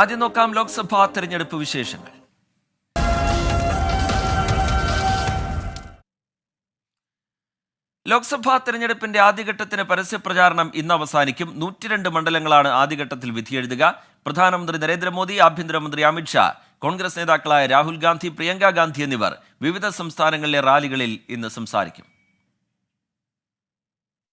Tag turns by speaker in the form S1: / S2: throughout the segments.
S1: ആദ്യം നോക്കാം ലോക്സഭാ തെരഞ്ഞെടുപ്പ് വിശേഷങ്ങൾ. ലോക്സഭാ തെരഞ്ഞെടുപ്പിന്റെ ആദ്യഘട്ടത്തിന് പരസ്യപ്രചാരണം ഇന്ന് അവസാനിക്കും. 102 മണ്ഡലങ്ങളാണ് ആദ്യഘട്ടത്തിൽ വിധിയെഴുതുക. പ്രധാനമന്ത്രി നരേന്ദ്രമോദി, ആഭ്യന്തരമന്ത്രി അമിത്ഷാ, കോൺഗ്രസ് നേതാക്കളായ രാഹുൽ ഗാന്ധി, പ്രിയങ്ക ഗാന്ധി എന്നിവർ വിവിധ സംസ്ഥാനങ്ങളിലെ റാലികളിൽ ഇന്ന് സംസാരിക്കും.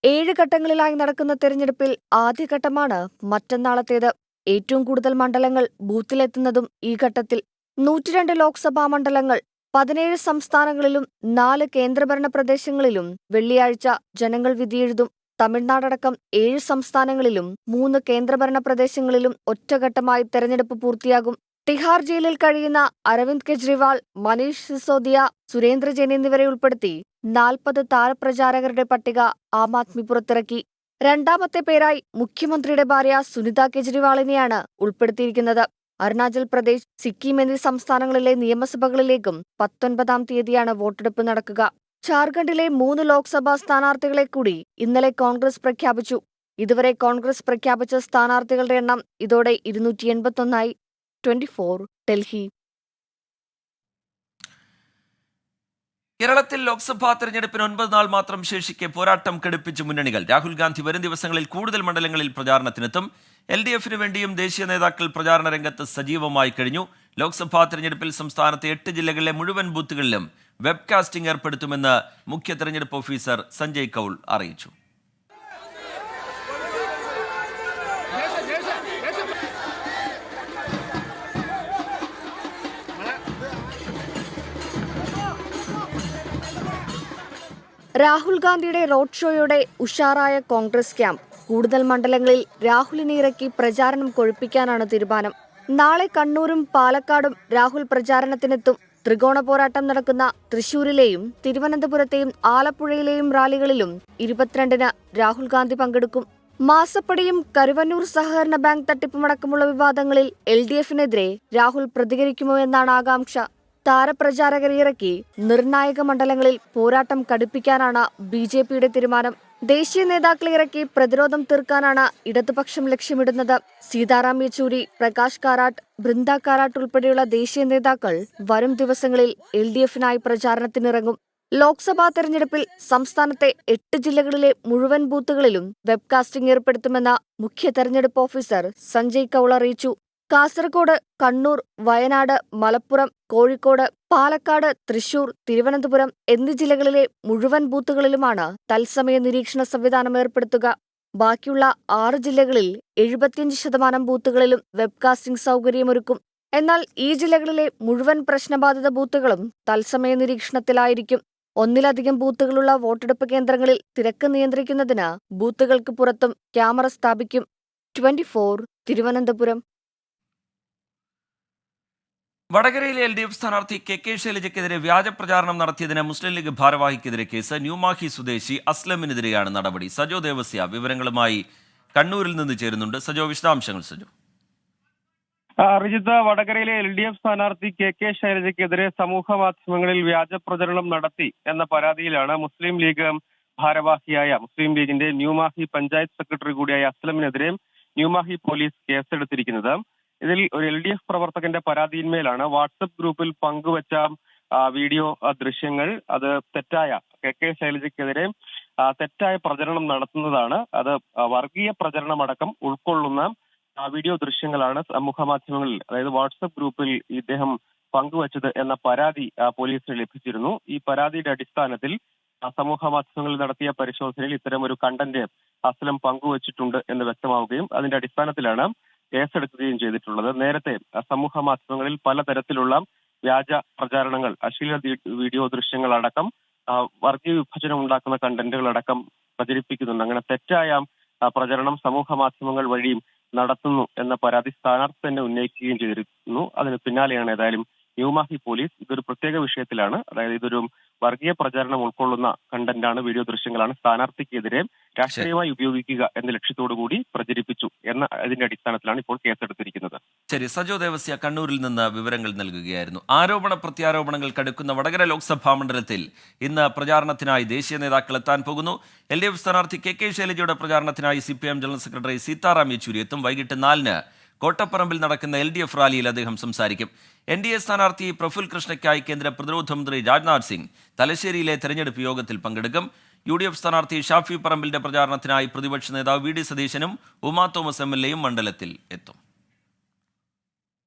S2: 7 ഘട്ടങ്ങളിലായി നടക്കുന്ന തെരഞ്ഞെടുപ്പിൽ ആദ്യഘട്ടമാണ് മറ്റന്നാളത്തേത്. ഏറ്റവും കൂടുതൽ മണ്ഡലങ്ങൾ ബൂത്തിലെത്തുന്നതും ഈ ഘട്ടത്തിൽ. 102 ലോക്സഭാ മണ്ഡലങ്ങൾ, 17 സംസ്ഥാനങ്ങളിലും 4 കേന്ദ്രഭരണ പ്രദേശങ്ങളിലും വെള്ളിയാഴ്ച ജനങ്ങൾ വിധിയെഴുതും. തമിഴ്നാടടക്കം 7 സംസ്ഥാനങ്ങളിലും 3 കേന്ദ്രഭരണ പ്രദേശങ്ങളിലും ഒറ്റഘട്ടമായി തെരഞ്ഞെടുപ്പ് പൂർത്തിയാകും. തിഹാർ ജയിലിൽ കഴിയുന്ന അരവിന്ദ് കെജ്രിവാൾ, മനീഷ് സിസോദിയ, സുരേന്ദ്ര ജെയിൻ എന്നിവരെ ഉൾപ്പെടുത്തി 40 താരപ്രചാരകരുടെ പട്ടിക ആം ആദ്മി പുറത്തിറക്കി. രണ്ടാമത്തെ പേരായി മുഖ്യമന്ത്രിയുടെ ഭാര്യ സുനിത കെജ്രിവാളിനെയാണ് ഉൾപ്പെടുത്തിയിരിക്കുന്നത്. അരുണാചൽ പ്രദേശ്, സിക്കിം എന്നീ സംസ്ഥാനങ്ങളിലെ നിയമസഭകളിലേക്കും 19-ാം തീയതിയാണ് വോട്ടെടുപ്പ് നടക്കുക. ഝാർഖണ്ഡിലെ 3 ലോക്സഭാ സ്ഥാനാർത്ഥികളെ കൂടി ഇന്നലെ കോൺഗ്രസ് പ്രഖ്യാപിച്ചു. ഇതുവരെ കോൺഗ്രസ് പ്രഖ്യാപിച്ച സ്ഥാനാർത്ഥികളുടെ എണ്ണം ഇതോടെ 281ആയി. 24 ഡൽഹി.
S1: കേരളത്തിൽ ലോക്സഭാ തെരഞ്ഞെടുപ്പിന് 9 നാൾ മാത്രം ശേഷിക്കെ പോരാട്ടം കടുപ്പിച്ച് മുന്നണികൾ. രാഹുൽ ഗാന്ധി വരും ദിവസങ്ങളിൽ കൂടുതൽ മണ്ഡലങ്ങളിൽ പ്രചാരണത്തിനെത്തും. LDF-ന് വേണ്ടിയും ദേശീയ നേതാക്കൾ പ്രചാരണ രംഗത്ത് സജീവമായി കഴിഞ്ഞു. ലോക്സഭാ തെരഞ്ഞെടുപ്പിൽ സംസ്ഥാനത്തെ 8 ജില്ലകളിലെ മുഴുവൻ ബൂത്തുകളിലും വെബ്കാസ്റ്റിംഗ് ഏർപ്പെടുത്തുമെന്ന് മുഖ്യ തെരഞ്ഞെടുപ്പ് ഓഫീസർ സഞ്ജയ് കൗൾ അറിയിച്ചു.
S2: രാഹുൽ ഗാന്ധിയുടെ റോഡ് ഷോയോടെ ഉഷാറായ കോൺഗ്രസ് ക്യാമ്പ്. കൂടുതൽ മണ്ഡലങ്ങളിൽ രാഹുലിനെ ഇറക്കി പ്രചാരണം കൊഴുപ്പിക്കാനാണ് തീരുമാനം. നാളെ കണ്ണൂരും പാലക്കാടും രാഹുൽ പ്രചാരണത്തിനെത്തും. ത്രികോണ പോരാട്ടം നടക്കുന്ന തൃശൂരിലെയും തിരുവനന്തപുരത്തെയും ആലപ്പുഴയിലെയും റാലികളിലും 22-ന് രാഹുൽ ഗാന്ധി പങ്കെടുക്കും. മാസപ്പടിയും കരുവന്നൂർ സഹകരണ ബാങ്ക് തട്ടിപ്പുമടക്കമുള്ള വിവാദങ്ങളിൽ LDF-നെതിരെ രാഹുൽ പ്രതികരിക്കുമോ എന്നാണ് ആകാംക്ഷ. താരപ്രചാരകരെ ഇറക്കി നിർണായക മണ്ഡലങ്ങളിൽ പോരാട്ടം കടുപ്പിക്കാനാണ് BJP-യുടെ തീരുമാനം. ദേശീയ നേതാക്കളെ ഇറക്കി പ്രതിരോധം തീർക്കാനാണ് ഇടതുപക്ഷം ലക്ഷ്യമിടുന്നത്. സീതാറാം യെച്ചൂരി, പ്രകാശ് കാരാട്ട്, ബൃന്ദ കാരാട്ട് ഉൾപ്പെടെയുള്ള ദേശീയ നേതാക്കൾ വരും ദിവസങ്ങളിൽ LDF-നായി പ്രചാരണത്തിനിറങ്ങും. ലോക്സഭാ തെരഞ്ഞെടുപ്പിൽ സംസ്ഥാനത്തെ 8 ജില്ലകളിലെ മുഴുവൻ ബൂത്തുകളിലും വെബ്കാസ്റ്റിംഗ് ഏർപ്പെടുത്തുമെന്ന് മുഖ്യ തെരഞ്ഞെടുപ്പ് ഓഫീസർ സഞ്ജയ് കൗൾ അറിയിച്ചു. കാസർഗോഡ്, കണ്ണൂർ, വയനാട്, മലപ്പുറം, കോഴിക്കോട്, പാലക്കാട്, തൃശൂർ, തിരുവനന്തപുരം എന്നീ ജില്ലകളിലെ മുഴുവൻ ബൂത്തുകളിലുമാണ് തത്സമയ നിരീക്ഷണ സംവിധാനം ഏർപ്പെടുത്തുക. ബാക്കിയുള്ള 6 ജില്ലകളിൽ 75% ബൂത്തുകളിലും വെബ്കാസ്റ്റിംഗ് സൗകര്യമൊരുക്കും. എന്നാൽ ഈ ജില്ലകളിലെ മുഴുവൻ പ്രശ്നബാധിത ബൂത്തുകളും തത്സമയ നിരീക്ഷണത്തിലായിരിക്കും. ഒന്നിലധികം ബൂത്തുകളുള്ള വോട്ടെടുപ്പ് കേന്ദ്രങ്ങളിൽ തിരക്ക് നിയന്ത്രിക്കുന്നതിന് ബൂത്തുകൾക്ക് പുറത്തും ക്യാമറ സ്ഥാപിക്കും. 24 തിരുവനന്തപുരം.
S1: വടകരയിലെ LDF സ്ഥാനാർത്ഥി KK ശൈലജയ്ക്കെതിരെ വ്യാജ പ്രചാരണം നടത്തിയതിന് മുസ്ലിം ലീഗ് ഭാരവാഹിക്കെതിരെ കേസ്. ന്യൂമാഹി സ്വദേശി അസ്ലമിനെതിരെയാണ് നടപടി. സജോ ദേവസ്യ വിവരങ്ങളുമായി കണ്ണൂരിൽ നിന്ന് ചേരുന്നുണ്ട്. സജോ, വിശദാംശങ്ങൾ. സജോ.
S3: റിജിത്ത്, വടകരയിലെ LDF സ്ഥാനാർത്ഥി KK ശൈലജയ്ക്കെതിരെ സമൂഹ മാധ്യമങ്ങളിൽ വ്യാജ പ്രചരണം നടത്തി എന്ന പരാതിയിലാണ് മുസ്ലിം ലീഗ് ഭാരവാഹിയായ മുസ്ലിം ലീഗിന്റെ ന്യൂമാഹി പഞ്ചായത്ത് സെക്രട്ടറി കൂടിയായ അസ്ലമിനെതിരെ ന്യൂമാഹി പോലീസ് കേസെടുത്തിരിക്കുന്നത്. ഇതിൽ ഒരു LDF പ്രവർത്തകന്റെ പരാതിയിന്മേലാണ് വാട്സപ്പ് ഗ്രൂപ്പിൽ പങ്കുവച്ച വീഡിയോ ദൃശ്യങ്ങൾ അത് തെറ്റായ KK ശൈലജയ്ക്കെതിരെ തെറ്റായ പ്രചരണം നടത്തുന്നതാണ്. അത് വർഗീയ പ്രചരണമടക്കം ഉൾക്കൊള്ളുന്ന വീഡിയോ ദൃശ്യങ്ങളാണ് സമൂഹ മാധ്യമങ്ങളിൽ, അതായത് വാട്സപ്പ് ഗ്രൂപ്പിൽ ഇദ്ദേഹം പങ്കുവച്ചത് എന്ന പരാതി പോലീസിന് ലഭിച്ചിരുന്നു. ഈ പരാതിയുടെ അടിസ്ഥാനത്തിൽ സമൂഹ മാധ്യമങ്ങളിൽ നടത്തിയ പരിശോധനയിൽ ഇത്തരം ഒരു കണ്ടന്റ് അസ്ലം പങ്കുവച്ചിട്ടുണ്ട് എന്ന് വ്യക്തമാവുകയും അതിന്റെ അടിസ്ഥാനത്തിലാണ് കേസെടുക്കുകയും ചെയ്തിട്ടുള്ളത്. നേരത്തെ സമൂഹ മാധ്യമങ്ങളിൽ പലതരത്തിലുള്ള വ്യാജ പ്രചാരണങ്ങൾ, അശ്ലീല വീഡിയോ ദൃശ്യങ്ങളടക്കം വർഗീയ വിഭജനം ഉണ്ടാക്കുന്ന കണ്ടന്റുകളടക്കം പ്രചരിപ്പിക്കുന്നുണ്ട്. അങ്ങനെ തെറ്റായ പ്രചരണം സമൂഹ മാധ്യമങ്ങൾ വഴിയും നടത്തുന്നു എന്ന പരാതി സ്ഥാനാർത്ഥി തന്നെ ഉന്നയിക്കുകയും ചെയ്തിരുന്നു. അതിന് പിന്നാലെയാണ് ഏതായാലും ന്യൂമാഹി പോലീസ് ഇതൊരു പ്രത്യേക വിഷയത്തിലാണ്, അതായത് ഇതൊരു വർഗീയ പ്രചാരണം ഉൾക്കൊള്ളുന്ന കണ്ടന്റാണ്, വീഡിയോ ദൃശ്യങ്ങളാണ്, സ്ഥാനാർത്ഥിക്കെതിരെ രാഷ്ട്രീയമായി ഉപയോഗിക്കുക എന്ന ലക്ഷ്യത്തോടു കൂടി പ്രചരിപ്പിച്ചു എന്ന അതിന്റെ അടിസ്ഥാനത്തിലാണ് ഇപ്പോൾ കേസെടുത്തിരിക്കുന്നത്.
S1: ശരി, സജോ ദേവസ്യ കണ്ണൂരിൽ നിന്ന് വിവരങ്ങൾ നൽകുകയായിരുന്നു. ആരോപണ പ്രത്യാരോപണങ്ങൾ കടുക്കുന്ന വടകര ലോക്സഭാ മണ്ഡലത്തിൽ ഇന്ന് പ്രചാരണത്തിനായി ദേശീയ നേതാക്കൾ എത്താൻ പോകുന്നു. LDF സ്ഥാനാർത്ഥി KK ശൈലജയുടെ പ്രചാരണത്തിനായി CPM general secretary Sitaram Yechury എത്തും. വൈകിട്ട് 4-ന് കോട്ടപ്പറമ്പിൽ നടക്കുന്ന LDF റാലിയിൽ അദ്ദേഹം സംസാരിക്കും. NDA സ്ഥാനാർത്ഥി പ്രഫുൽ കൃഷ്ണയ്ക്കായി കേന്ദ്ര പ്രതിരോധ മന്ത്രി രാജ്നാഥ് സിംഗ് തലശ്ശേരിയിലെ തെരഞ്ഞെടുപ്പ് യോഗത്തിൽ പങ്കെടുക്കും. UDF സ്ഥാനാർത്ഥി ഷാഫി പറമ്പിലിന്റെ പ്രചാരണത്തിനായി പ്രതിപക്ഷ നേതാവ് VD സതീശനും ഉമാ തോമസ് MLAയും മണ്ഡലത്തിൽ എത്തും.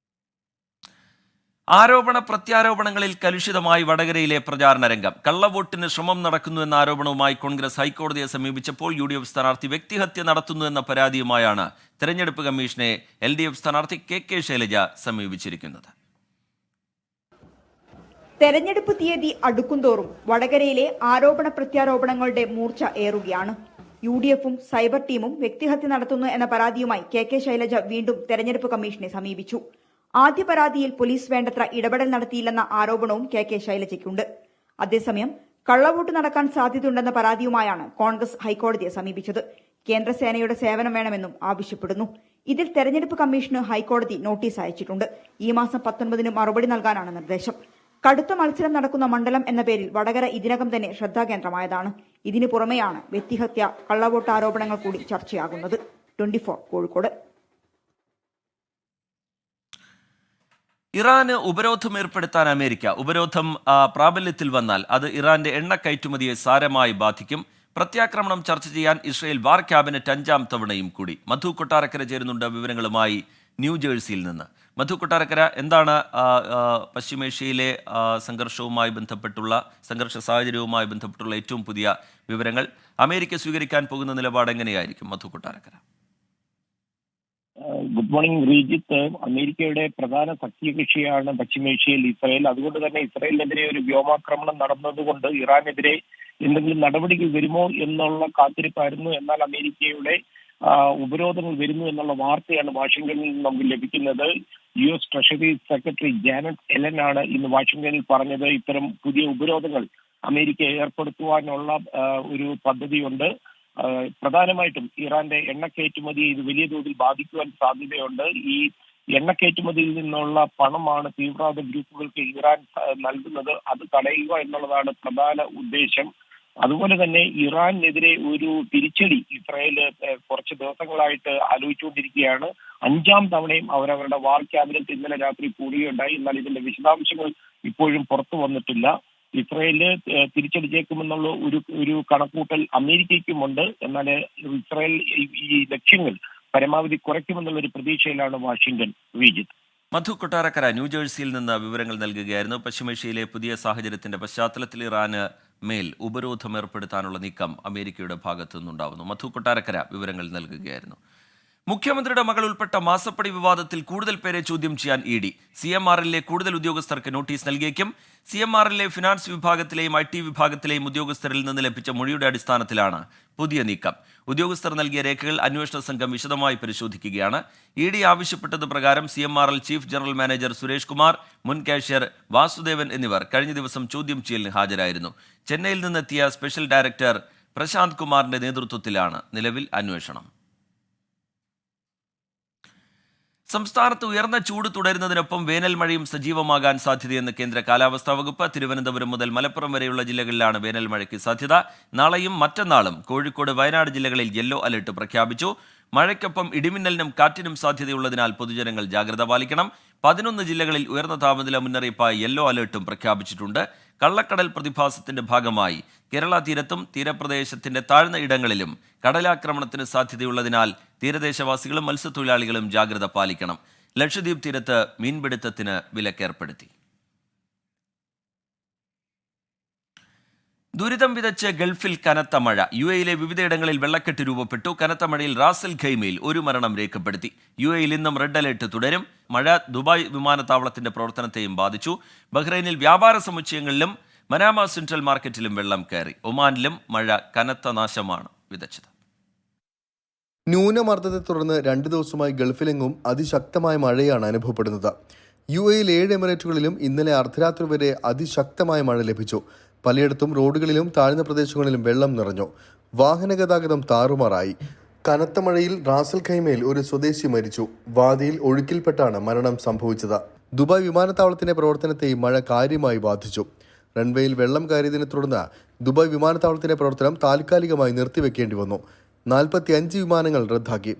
S1: ആരോപണ പ്രത്യാരോപണങ്ങളിൽ കലുഷിതമായി വടകരയിലെ പ്രചാരണ രംഗം. കള്ളവോട്ടിന് ശ്രമം നടക്കുന്നു എന്ന ആരോപണവുമായി കോൺഗ്രസ് ഹൈക്കോടതിയെ സമീപിച്ചപ്പോൾ UDF സ്ഥാനാർത്ഥി വ്യക്തിഹത്യ നടത്തുന്നു എന്ന പരാതിയുമായാണ് തെരഞ്ഞെടുപ്പ് കമ്മീഷനെ LDF സ്ഥാനാർത്ഥി KK ശൈലജ സമീപിച്ചിരിക്കുന്നത്.
S4: തെരഞ്ഞെടുപ്പ് തീയതി അടുക്കുംതോറും വടകരയിലെ ആരോപണ പ്രത്യാരോപണങ്ങളുടെ മൂർച്ച ഏറുകയാണ്. UDFും സൈബർ ടീമും വ്യക്തിഹത്യ നടത്തുന്നു എന്ന പരാതിയുമായി KK ശൈലജ വീണ്ടും തെരഞ്ഞെടുപ്പ് കമ്മീഷനെ സമീപിച്ചു. ആദ്യ പരാതിയിൽ പോലീസ് വേണ്ടത്ര ഇടപെടൽ നടത്തിയില്ലെന്ന ആരോപണവും KK ശൈലജയ്ക്കുണ്ട്. അതേസമയം കള്ളവോട്ട് നടക്കാൻ സാധ്യതയുണ്ടെന്ന പരാതിയുമായാണ് കോൺഗ്രസ് ഹൈക്കോടതിയെ സമീപിച്ചത്. കേന്ദ്രസേനയുടെ സേവനം വേണമെന്നും ആവശ്യപ്പെടുന്നു. ഇതിൽ തെരഞ്ഞെടുപ്പ് കമ്മീഷന് ഹൈക്കോടതി നോട്ടീസ് അയച്ചിട്ടുണ്ട്. ഈ മാസം 19-ന് മറുപടി നൽകാനാണ് നിർദ്ദേശം. കടുത്ത മത്സരം നടക്കുന്ന മണ്ഡലം എന്ന പേരിൽ വടകര ഇതിനകം തന്നെ ശ്രദ്ധാകേന്ദ്രമായതാണ്. ഇതിനു പുറമെയാണ് വ്യക്തിഹത്യ, കള്ളവോട്ട് ആരോപണങ്ങൾ കൂടി ചർച്ചയാകുന്നത്. 24 കോഴിക്കോട്.
S1: ഇറാന് ഉപരോധം ഏർപ്പെടുത്താൻ അമേരിക്ക. ഉപരോധം പ്രാബല്യത്തിൽ വന്നാൽ അത് ഇറാന്റെ എണ്ണ കയറ്റുമതിയെ സാരമായി ബാധിക്കും. പ്രത്യാക്രമണം ചർച്ച ചെയ്യാൻ ഇസ്രയേൽ വാർ ക്യാബിനറ്റ് 5ാം തവണയും കൂടി. മധു കൊട്ടാരക്കര ചേരുന്നുണ്ട് വിവരങ്ങളുമായി ന്യൂജേഴ്സിയിൽ നിന്ന്. മധു കൊട്ടാരക്കര, എന്താണ് പശ്ചിമേഷ്യയിലെ സംഘർഷ സാഹചര്യവുമായി ബന്ധപ്പെട്ടുള്ള ഏറ്റവും പുതിയ വിവരങ്ങൾ? അമേരിക്ക സ്വീകരിക്കാൻ പോകുന്ന നിലപാട് എങ്ങനെയായിരിക്കും? മധു കൊട്ടാരക്കര.
S5: Good morning Sreejith. അമേരിക്കയുടെ പ്രധാന സഖ്യകക്ഷിയാണ് പശ്ചിമേഷ്യയിൽ ഇസ്രായേൽ. അതുകൊണ്ട് തന്നെ ഇസ്രായേലിനെതിരെ ഒരു വ്യോമാക്രമണം നടന്നതുകൊണ്ട് ഇറാനെതിരെ എന്തെങ്കിലും നടപടികൾ വരുമോ എന്നുള്ള കാത്തിരിപ്പായിരുന്നു. എന്നാൽ അമേരിക്കയുടെ ഉപരോധങ്ങൾ വരുന്നു എന്നുള്ള വാർത്തയാണ് വാഷിംഗ്ടണിൽ നിന്ന് നമുക്ക് ലഭിക്കുന്നത്. US ട്രഷറി സെക്രട്ടറി ജാനറ്റ് യെലൻ ആണ് ഇന്ന് വാഷിംഗ്ടണിൽ പറഞ്ഞത്. ഇത്തരം പുതിയ ഉപരോധങ്ങൾ അമേരിക്ക ഏർപ്പെടുത്തുവാനുള്ള ഒരു പദ്ധതിയുണ്ട്. പ്രധാനമായിട്ടും ഇറാന്റെ എണ്ണ കയറ്റുമതിയെ ഇത് വലിയ തോതിൽ ബാധിക്കുവാൻ സാധ്യതയുണ്ട്. ഈ എണ്ണ കയറ്റുമതിയിൽ നിന്നുള്ള പണമാണ് തീവ്രവാദ ഗ്രൂപ്പുകൾക്ക് ഇറാൻ നൽകുന്നത്. അത് തടയുക എന്നുള്ളതാണ് പ്രധാന ഉദ്ദേശം. അതുപോലെ തന്നെ ഇറാനെതിരെ ഒരു തിരിച്ചടി ഇസ്രായേൽ കുറച്ച് ദിവസങ്ങളായിട്ട് ആലോചിച്ചുകൊണ്ടിരിക്കുകയാണ്. 5ാം തവണയും അവരവരുടെ വാർ ക്യാബിനറ്റ് ഇന്നലെ രാത്രി കൂടുകയുണ്ടായി. എന്നാൽ ഇതിന്റെ വിശദാംശങ്ങൾ ഇപ്പോഴും പുറത്തു വന്നിട്ടില്ല. ഇസ്രായേലിന് തിരിച്ചടിച്ചേക്കുമെന്നുള്ള ഒരു കണക്കൂട്ടൽ അമേരിക്കയ്ക്കുമുണ്ട്. എന്നാൽ ഇസ്രായേൽ ഈ ലക്ഷ്യങ്ങൾ പരമാവധി കുറയ്ക്കുമെന്നുള്ള ഒരു പ്രതീക്ഷയിലാണ് വാഷിംഗ്ടൺ. വിജിത്ത്.
S1: മധു കൊട്ടാരക്കര ന്യൂജേഴ്സിയിൽ നിന്ന് വിവരങ്ങൾ നൽകുകയായിരുന്നു. പശ്ചിമേഷ്യയിലെ പുതിയ സാഹചര്യത്തിന്റെ പശ്ചാത്തലത്തിൽ ഇറാന് മേൽ ഉപരോധം ഏർപ്പെടുത്താനുള്ള നീക്കം അമേരിക്കയുടെ ഭാഗത്തു നിന്നുണ്ടാവുന്നു. മധു കൊട്ടാരക്കര വിവരങ്ങൾ നൽകുകയായിരുന്നു. മുഖ്യമന്ത്രിയുടെ മകൾ ഉൾപ്പെട്ട മാസപ്പടി വിവാദത്തിൽ കൂടുതൽ പേരെ ചോദ്യം ചെയ്യാൻ ED. CMRLലെ കൂടുതൽ ഉദ്യോഗസ്ഥർക്ക് നോട്ടീസ് നൽകിയേക്കും. CMRLലെ ഫിനാൻസ് വിഭാഗത്തിലെയും IT വിഭാഗത്തിലെയും ഉദ്യോഗസ്ഥരിൽ നിന്ന് ലഭിച്ച മൊഴിയുടെ അടിസ്ഥാനത്തിലാണ് പുതിയ നീക്കം. ഉദ്യോഗസ്ഥർ നൽകിയ രേഖകൾ അന്വേഷണ സംഘം വിശദമായി പരിശോധിക്കുകയാണ്. ED ആവശ്യപ്പെട്ടത് പ്രകാരം CMRL chief general manager Suresh Kumar, മുൻ കാഷ്യർ വാസുദേവൻ എന്നിവർ കഴിഞ്ഞ ദിവസം ചോദ്യം ചെയ്യലിന് ഹാജരായിരുന്നു. ചെന്നൈയിൽ നിന്നെത്തിയ സ്പെഷ്യൽ ഡയറക്ടർ പ്രശാന്ത് കുമാറിന്റെ നേതൃത്വത്തിലാണ് നിലവിൽ അന്വേഷണം. സംസ്ഥാനത്ത് ഉയർന്ന ചൂട് തുടരുന്നതിനൊപ്പം വേനൽ മഴയും സജീവമാകാൻ സാധ്യതയെന്ന് കേന്ദ്ര കാലാവസ്ഥാ വകുപ്പ്. തിരുവനന്തപുരം മുതൽ മലപ്പുറം വരെയുള്ള ജില്ലകളിലാണ് വേനൽ മഴയ്ക്ക് സാധ്യത. നാളെയും മറ്റന്നാളും കോഴിക്കോട്, വയനാട് ജില്ലകളിൽ യെല്ലോ അലർട്ട് പ്രഖ്യാപിച്ചു. മഴയ്ക്കൊപ്പം ഇടിമിന്നലിനും കാറ്റിനും സാധ്യതയുള്ളതിനാൽ പൊതുജനങ്ങൾ ജാഗ്രത പാലിക്കണം. 11 ജില്ലകളിൽ ഉയർന്ന താപനില മുന്നറിയിപ്പായി യെല്ലോ അലർട്ടും പ്രഖ്യാപിച്ചിട്ടുണ്ട്. കള്ളക്കടൽ പ്രതിഭാസത്തിന്റെ ഭാഗമായി കേരള തീരത്തും തീരപ്രദേശത്തിന്റെ താഴ്ന്ന ഇടങ്ങളിലും കടലാക്രമണത്തിന് സാധ്യതയുള്ളതിനാൽ തീരദേശവാസികളും മത്സ്യത്തൊഴിലാളികളും ജാഗ്രത പാലിക്കണം. ലക്ഷദ്വീപ് തീരത്ത് മീൻപിടുത്തത്തിന് വിലക്കേർപ്പെടുത്തി. ദുരിതം വിതച്ച് ഗൾഫിൽ കനത്ത മഴ. UAEയിലെ വിവിധയിടങ്ങളിൽ വെള്ളക്കെട്ട് രൂപപ്പെട്ടു. കനത്ത മഴയിൽ റാസൽ ഖൈമയിൽ ഒരു മരണം രേഖപ്പെടുത്തി. UAEയിൽ ഇന്നും റെഡ് അലേർട്ട് തുടരും. മഴ ദുബായ് വിമാനത്താവളത്തിന്റെ പ്രവർത്തനത്തെയും ബാധിച്ചു. ബഹ്റൈനിൽ വ്യാപാര സമുച്ചയങ്ങളിലും മനാമ സെൻട്രൽ മാർക്കറ്റിലും വെള്ളം കയറി. ഒമാനിലും മഴ കനത്ത നാശമാണ് വിതച്ചത്.
S6: ന്യൂനമർദ്ദത്തെ തുടർന്ന് 2 ദിവസമായി ഗൾഫിലെങ്ങും അതിശക്തമായ മഴയാണ് അനുഭവപ്പെടുന്നത്. UAEയിൽ 7 എമിറേറ്റുകളിലും ഇന്നലെ അർദ്ധരാത്രി വരെ അതിശക്തമായ മഴ ലഭിച്ചു. പലയിടത്തും റോഡുകളിലും താഴ്ന്ന പ്രദേശങ്ങളിലും വെള്ളം നിറഞ്ഞു. വാഹന ഗതാഗതം താറുമാറായി. കനത്ത മഴയിൽ റാസൽ ഖൈമയിൽ ഒരു സ്വദേശി മരിച്ചു. വാദിയിൽ ഒഴുക്കിൽപ്പെട്ടാണ് മരണം സംഭവിച്ചത്. ദുബായ് വിമാനത്താവളത്തിന്റെ പ്രവർത്തനത്തെയും മഴ കാര്യമായി ബാധിച്ചു. റൺവേയിൽ വെള്ളം കയറിയതിനെ തുടർന്ന് ദുബായ് വിമാനത്താവളത്തിന്റെ പ്രവർത്തനം താൽക്കാലികമായി നിർത്തിവെക്കേണ്ടി വന്നു. 45 വിമാനങ്ങൾ റദ്ദാക്കി.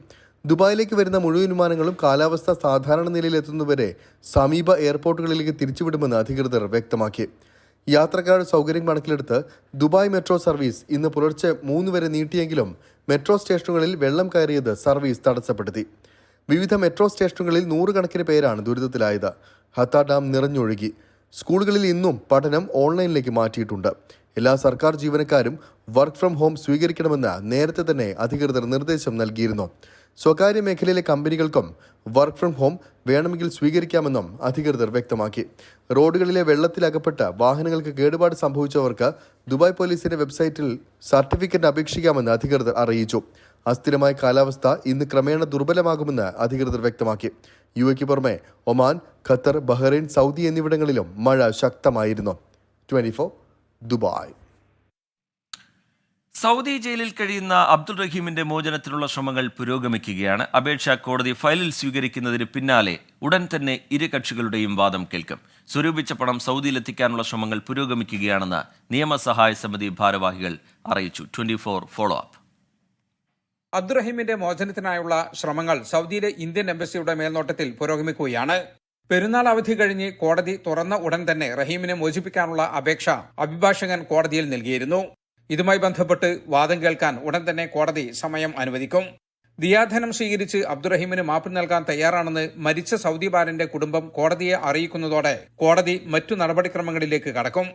S6: ദുബായിലേക്ക് വരുന്ന മുഴുവൻ വിമാനങ്ങളും കാലാവസ്ഥ സാധാരണ നിലയിലെത്തുന്നവരെ സമീപ എയർപോർട്ടുകളിലേക്ക് തിരിച്ചുവിടുമെന്ന് അധികൃതർ വ്യക്തമാക്കി. യാത്രക്കാരുടെ സൗകര്യം കണക്കിലെടുത്ത് ദുബായ് മെട്രോ സർവീസ് ഇന്ന് പുലർച്ചെ 3 വരെ നീട്ടിയെങ്കിലും മെട്രോ സ്റ്റേഷനുകളിൽ വെള്ളം കയറിയത് സർവീസ് തടസ്സപ്പെടുത്തി. വിവിധ മെട്രോ സ്റ്റേഷനുകളിൽ 100 കണക്കിന് പേരാണ് ദുരിതത്തിലായത്. ഹത്ത ഡാം നിറഞ്ഞൊഴുകി. സ്കൂളുകളിൽ ഇന്നും പഠനം ഓൺലൈനിലേക്ക് മാറ്റിയിട്ടുണ്ട്. എല്ലാ സർക്കാർ ജീവനക്കാരും വർക്ക് ഫ്രം ഹോം സ്വീകരിക്കണമെന്ന് നേരത്തെ തന്നെ അധികൃതർ നിർദ്ദേശം നൽകിയിരുന്നു. സ്വകാര്യ മേഖലയിലെ കമ്പനികൾക്കും വർക്ക് ഫ്രം ഹോം വേണമെങ്കിൽ സ്വീകരിക്കാമെന്നും അധികൃതർ വ്യക്തമാക്കി. റോഡുകളിലെ വെള്ളത്തിലകപ്പെട്ട് വാഹനങ്ങൾക്ക് കേടുപാട് സംഭവിച്ചവർക്ക് ദുബായ് പോലീസിന്റെ വെബ്സൈറ്റിൽ സർട്ടിഫിക്കറ്റ് അപേക്ഷിക്കാമെന്ന് അധികൃതർ അറിയിച്ചു. അസ്ഥിരമായ കാലാവസ്ഥ ഇന്ന് ക്രമേണ ദുർബലമാകുമെന്ന് അധികൃതർ വ്യക്തമാക്കി. യുഎക്ക് പുറമെ ഒമാൻ, ഖത്തർ, ബഹ്റൈൻ, സൗദി എന്നിവിടങ്ങളിലും മഴ ശക്തമായിരുന്നു. 24 ദുബായ്.
S1: സൗദി ജയിലിൽ കഴിയുന്ന അബ്ദുൾ റഹീമിന്റെ മോചനത്തിനുള്ള ശ്രമങ്ങൾ പുരോഗമിക്കുകയാണ്. അപേക്ഷ കോടതി ഫയലിൽ സ്വീകരിക്കുന്നതിന് പിന്നാലെ ഉടൻ തന്നെ ഇരു കക്ഷികളുടെയും വാദം കേൾക്കും. സ്വരൂപിച്ച പണം സൗദിയിലെത്തിക്കാനുള്ള ശ്രമങ്ങൾ പുരോഗമിക്കുകയാണെന്ന് നിയമസഹായ സമിതി ഭാരവാഹികൾ അറിയിച്ചു. 24 ഫോളോ അപ്പ്.
S7: അബ്ദുറഹീമിന്റെ മോചനത്തിനായുള്ള ശ്രമങ്ങൾ സൗദിയിലെ ഇന്ത്യൻ എംബസിയുടെ മേൽനോട്ടത്തിൽ പുരോഗമിക്കുകയാണ്. പെരുന്നാൾ അവധി കഴിഞ്ഞ് കോടതി തുറന്ന ഉടൻ തന്നെ റഹീമിനെ മോചിപ്പിക്കാനുള്ള അപേക്ഷ അഭിഭാഷകൻ കോടതിയിൽ നൽകിയിരുന്നു. ഇതുമായി ബന്ധപ്പെട്ട് വാദം കേൾക്കാൻ ഉടൻ തന്നെ കോടതി സമയം അനുവദിക്കും. ദിയാധനം സ്വീകരിച്ച് അബ്ദുറഹീമിന് മാപ്പ് നൽകാൻ തയ്യാറാണെന്ന് മരിച്ച സൗദി ബാലന്റെ കുടുംബം കോടതിയെ അറിയിക്കുന്നതോടെ കോടതി മറ്റു നടപടിക്രമങ്ങളിലേക്ക് കടക്കും.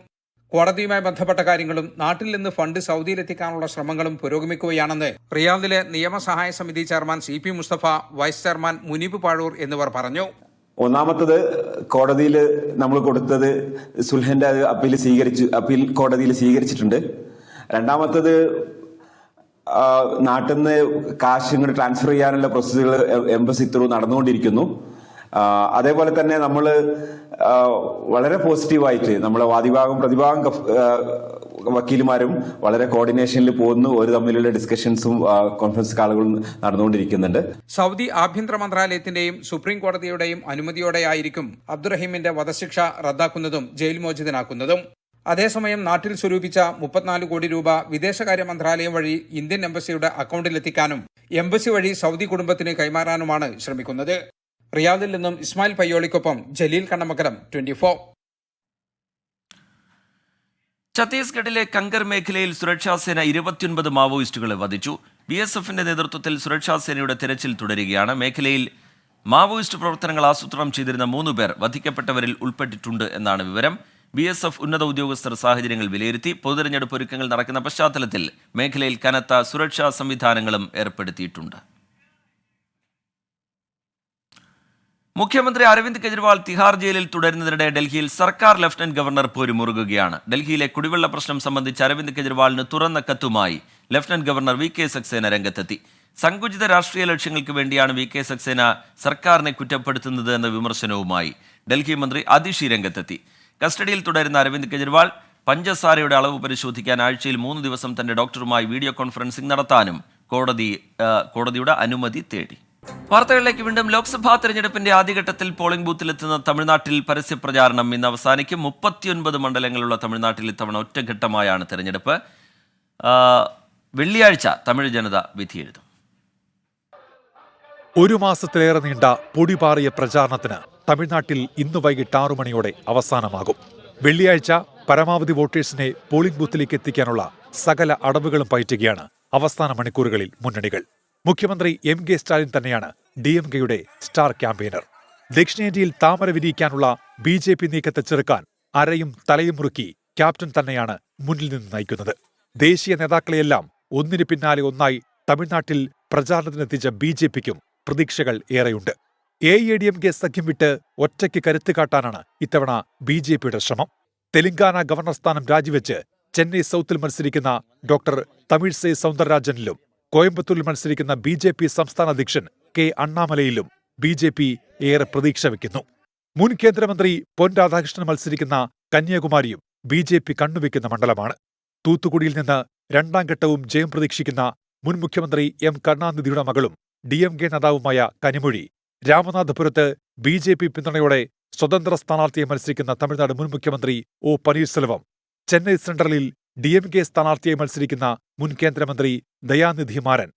S7: കോടതിയുമായി ബന്ധപ്പെട്ട കാര്യങ്ങളും നാട്ടിൽ നിന്ന് ഫണ്ട് സൗദിയിലെത്തിക്കാനുള്ള ശ്രമങ്ങളും പുരോഗമിക്കുകയാണെന്ന് റിയാദിലെ നിയമസഹായ സമിതി chairman CP Mustafa, vice chairman Muneeb Pazhur എന്നിവർ പറഞ്ഞു.
S8: ഒന്നാമത്തത്, കോടതിയിൽ നമ്മൾ കൊടുത്തത് സുൽഹന്റെ അപ്പീൽ കോടതിയിൽ സ്വീകരിച്ചിട്ടുണ്ട്. രണ്ടാമത്തത്, നാട്ടിൽ നിന്ന് കാശ് ഇങ്ങോട്ട് ട്രാൻസ്ഫർ ചെയ്യാനുള്ള പ്രോസസ്സുകൾ എംബസി ത്രൂ നടന്നുകൊണ്ടിരിക്കുന്നു. അതേപോലെ തന്നെ നമ്മൾ വളരെ പോസിറ്റീവായിട്ട് നമ്മളെ വാദിഭാഗം പ്രതിഭാഗം വക്കീലുമാരും വളരെ കോർഡിനേഷനിൽ പോകുന്നു. ഒരു തമ്മിലുള്ള ഡിസ്കഷൻസും കോൺഫറൻസ് കാളുകളും നടന്നുകൊണ്ടിരിക്കുന്നുണ്ട്.
S7: സൗദി ആഭ്യന്തര മന്ത്രാലയത്തിന്റെയും സുപ്രീം കോടതിയുടെയും അനുമതിയോടെയായിരിക്കും അബ്ദുറഹീമിന്റെ വധശിക്ഷ റദ്ദാക്കുന്നതും ജയിൽ മോചിതനാക്കുന്നതും. അതേസമയം നാട്ടിൽ സ്വരൂപിച്ച 34 കോടി രൂപ വിദേശകാര്യ മന്ത്രാലയം വഴി ഇന്ത്യൻ എംബസിയുടെ അക്കൗണ്ടിലെത്തിക്കാനും എംബസി വഴി സൗദി കുടുംബത്തിന് കൈമാറാനുമാണ് ശ്രമിക്കുന്നത്. റിയാദിൽ നിന്നും ഇസ്മായിൽ പയ്യോളിക്കൊപ്പം ജലീൽ കണ്ണമക്കലം, 24.
S1: ഛത്തീസ്ഗഡിലെ കങ്കർ മേഖലയിൽ സുരക്ഷാസേന 29 മാവോയിസ്റ്റുകളെ വധിച്ചു. BSFന്റെ നേതൃത്വത്തിൽ സുരക്ഷാസേനയുടെ തെരച്ചിൽ തുടരുകയാണ്. മേഖലയിൽ മാവോയിസ്റ്റ് പ്രവർത്തനങ്ങൾ ആസൂത്രണം ചെയ്തിരുന്ന 3 പേർ വധിക്കപ്പെട്ടവരിൽ ഉൾപ്പെട്ടിട്ടുണ്ട് എന്നാണ് വിവരം. BSF ഉന്നത ഉദ്യോഗസ്ഥർ സാഹചര്യങ്ങൾ വിലയിരുത്തി. പൊതുതെരഞ്ഞെടുപ്പ് ഒരുക്കങ്ങൾ നടക്കുന്ന പശ്ചാത്തലത്തിൽ മേഖലയിൽ കനത്ത സുരക്ഷാ സംവിധാനങ്ങളും ഏർപ്പെടുത്തിയിട്ടുണ്ട്. മുഖ്യമന്ത്രി അരവിന്ദ് കെജ്രിവാൾ തിഹാർ ജയിലിൽ തുടരുന്നതിനിടെ ഡൽഹിയിൽ സർക്കാർ ലഫ്റ്റനന്റ് ഗവർണർ പോരുമുറുകുകയാണ്. ഡൽഹിയിലെ കുടിവെള്ള പ്രശ്നം സംബന്ധിച്ച് അരവിന്ദ് കെജ്രിവാളിന് തുറന്ന കത്തുമായി ലഫ്റ്റനന്റ് ഗവർണർ VK സക്സേന രംഗത്തെത്തി. സങ്കുചിത രാഷ്ട്രീയ ലക്ഷ്യങ്ങൾക്ക് വേണ്ടിയാണ് VK സക്സേന സർക്കാരിനെ കുറ്റപ്പെടുത്തുന്നത് എന്ന വിമർശനവുമായി ഡൽഹി മന്ത്രി അതിഷി രംഗത്തെത്തി. കസ്റ്റഡിയിൽ തുടരുന്ന അരവിന്ദ് കെജ്രിവാൾ പഞ്ചസാരയുടെ അളവ് പരിശോധിക്കാൻ ആഴ്ചയിൽ 3 ദിവസം തന്റെ ഡോക്ടറുമായി വീഡിയോ കോൺഫറൻസിംഗ് നടത്താനും കോടതിയുടെ അനുമതി തേടി. വാർത്തകളിലേക്ക് വീണ്ടും. ലോക്സഭാ തെരഞ്ഞെടുപ്പിന്റെ ആദ്യഘട്ടത്തിൽ പോളിംഗ് ബൂത്തിലെത്തുന്ന തമിഴ്നാട്ടിൽ പരസ്യപ്രചാരണം ഇന്ന് അവസാനിക്കും. 39 മണ്ഡലങ്ങളുള്ള തമിഴ്നാട്ടിൽ ഇത്തവണ ഒറ്റഘട്ടമായാണ് തെരഞ്ഞെടുപ്പ്. വെള്ളിയാഴ്ച തമിഴ് ജനത വിധിയെഴുതും.
S9: ഒരു മാസത്തിലേറെ നീണ്ട പൊടിപാറിയ പ്രചാരണത്തിന് തമിഴ്നാട്ടിൽ ഇന്ന് വൈകിട്ട് 6 മണിയോടെ അവസാനമാകും. വെള്ളിയാഴ്ച പരമാവധി വോട്ടേഴ്സിനെ പോളിംഗ് ബൂത്തിലേക്ക് എത്തിക്കാനുള്ള സകല അടവുകളും പയറ്റുകയാണ് അവസാന മണിക്കൂറുകളിൽ മുന്നണികൾ. മുഖ്യമന്ത്രി MK സ്റ്റാലിൻ തന്നെയാണ് DMKയുടെ സ്റ്റാർ ക്യാമ്പയിനർ. ദക്ഷിണേന്ത്യയിൽ താമര വിരിയിക്കാനുള്ള BJP നീക്കത്തെ ചെറുക്കാൻ അരയും തലയും മുറുക്കി ക്യാപ്റ്റൻ തന്നെയാണ് മുന്നിൽ നിന്ന് നയിക്കുന്നത്. ദേശീയ നേതാക്കളെയെല്ലാം ഒന്നിനു പിന്നാലെ ഒന്നായി തമിഴ്നാട്ടിൽ പ്രചാരണത്തിനെത്തിച്ച BJPക്കും പ്രതീക്ഷകൾ ഏറെയുണ്ട്. AIADMK സഖ്യം വിട്ട് ഒറ്റയ്ക്ക് കരുത്ത് കാട്ടാനാണ് ഇത്തവണ BJPയുടെ ശ്രമം. തെലങ്കാന ഗവർണർ സ്ഥാനം രാജിവെച്ച് ചെന്നൈ സൗത്തിൽ മത്സരിക്കുന്ന ഡോക്ടർ തമിഴ്സൈ സൗന്ദരരാജനിലും കോയമ്പത്തൂരിൽ മത്സരിക്കുന്ന BJP സംസ്ഥാന അധ്യക്ഷൻ K അണ്ണാമലയിലും BJP ഏറെ പ്രതീക്ഷ വയ്ക്കുന്നു. മുൻ കേന്ദ്രമന്ത്രി പൊൻ രാധാകൃഷ്ണൻ മത്സരിക്കുന്ന കന്യാകുമാരിയും BJP കണ്ണുവെക്കുന്ന മണ്ഡലമാണ്. തൂത്തുക്കുടിയിൽ നിന്ന് 2ാം ഘട്ടവും ജയം പ്രതീക്ഷിക്കുന്ന മുൻ മുഖ്യമന്ത്രി M കരുണാനിധിയുടെ മകളും DMK നേതാവുമായ കനിമൊഴി, രാമനാഥപുരത്ത് BJP പിന്തുണയോടെ സ്വതന്ത്ര സ്ഥാനാർത്ഥിയെ മത്സരിക്കുന്ന തമിഴ്നാട് മുൻ മുഖ്യമന്ത്രി O പനീർസെൽവം, ചെന്നൈ സെൻട്രലിൽ DMK സ്ഥാനാർത്ഥിയെ മത്സരിക്കുന്ന മുൻ കേന്ദ്രമന്ത്രി ദയാനിധി മാരൻ,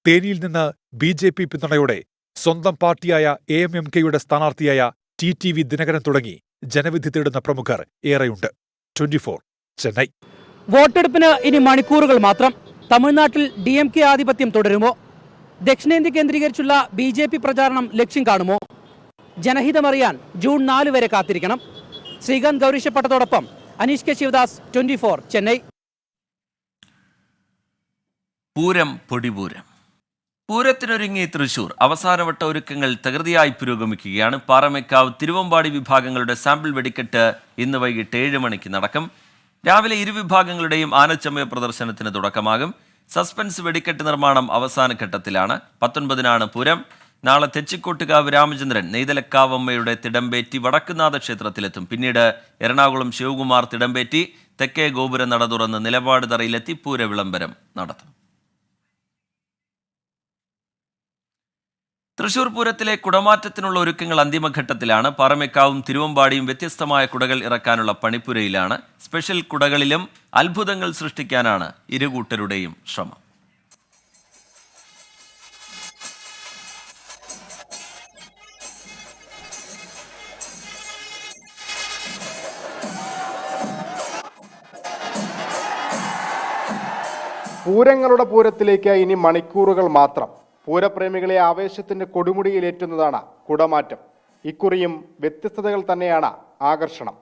S9: തേനിയിൽ നിന്ന് BJP പിന്തുണയോടെ സ്വന്തം പാർട്ടിയായ AMMKയുടെ സ്ഥാനാർത്ഥിയായ TTV ദിനകരൻ തുടങ്ങി ജനവിധി തേടുന്ന പ്രമുഖർ ഏറെയുണ്ട്. 24 ചെന്നൈ.
S10: വോട്ടെടുപ്പിന് ഇനി മണിക്കൂറുകൾ മാത്രം. തമിഴ്നാട്ടിൽ DMK ആധിപത്യം തുടരുമോ? ദക്ഷിണേന്ത്യ കേന്ദ്രീകരിച്ചുള്ള BJP പ്രചാരണം ലക്ഷ്യം കാണുമോ? ജനഹിതമറിയാൻ ജൂൺ 4 വരെ കാത്തിരിക്കണം. ശ്രീകാന്ത് ഗൗരീശപ്പട്ടത്തോടൊപ്പം അനീഷ് കെ ശിവദാസ്, 24 ചെന്നൈ.
S1: പൂരം പൊടിപൂരം. പൂരത്തിനൊരുങ്ങി തൃശൂർ. അവസാനവട്ട ഒരുക്കങ്ങൾ തകൃതിയായി പുരോഗമിക്കുകയാണ്. പാറമേക്കാവ്, തിരുവമ്പാടി വിഭാഗങ്ങളുടെ സാമ്പിൾ വെടിക്കെട്ട് ഇന്ന് വൈകിട്ട് 7 മണിക്ക് നടക്കും. രാവിലെ ഇരുവിഭാഗങ്ങളുടെയും ആനച്ചമയ പ്രദർശനത്തിന് തുടക്കമാകും. സസ്പെൻസ് വെടിക്കെട്ട് നിർമ്മാണം അവസാന ഘട്ടത്തിലാണ്. 19-നാണ് പൂരം. നാളെ തെച്ചിക്കോട്ടുകാവ് രാമചന്ദ്രൻ നെയ്തലക്കാവമ്മയുടെ തിടമ്പേറ്റി വടക്കുന്നാഥ ക്ഷേത്രത്തിലെത്തും. പിന്നീട് എറണാകുളം ശിവകുമാർ തിടമ്പേറ്റി തെക്കേ ഗോപുര നട തുറന്ന് നിലപാട് തറയിലെത്തി പൂര വിളംബരം നടത്തും. തൃശൂർ പൂരത്തിലെ കുടമാറ്റത്തിനുള്ള ഒരുക്കങ്ങൾ അന്തിമഘട്ടത്തിലാണ്. പാറമേക്കാവും തിരുവമ്പാടിയും വ്യത്യസ്തമായ കുടകൾ ഇറക്കാനുള്ള പണിപ്പുരയിലാണ്. സ്പെഷ്യൽ കുടകളിലും അത്ഭുതങ്ങൾ സൃഷ്ടിക്കാനാണ് ഇരുകൂട്ടരുടെയും ശ്രമം.
S11: പൂരങ്ങളുടെ പൂരത്തിലേക്ക് ഇനി മണിക്കൂറുകൾ മാത്രം. പൂരപ്രേമികളെ ആവേശത്തിന്റെ കൊടുമുടിയിലേറ്റുന്നതാണ് കുടമാറ്റം. ഇക്കുറിയും വ്യത്യസ്തതകൾ തന്നെയാണ് ആകർഷണം.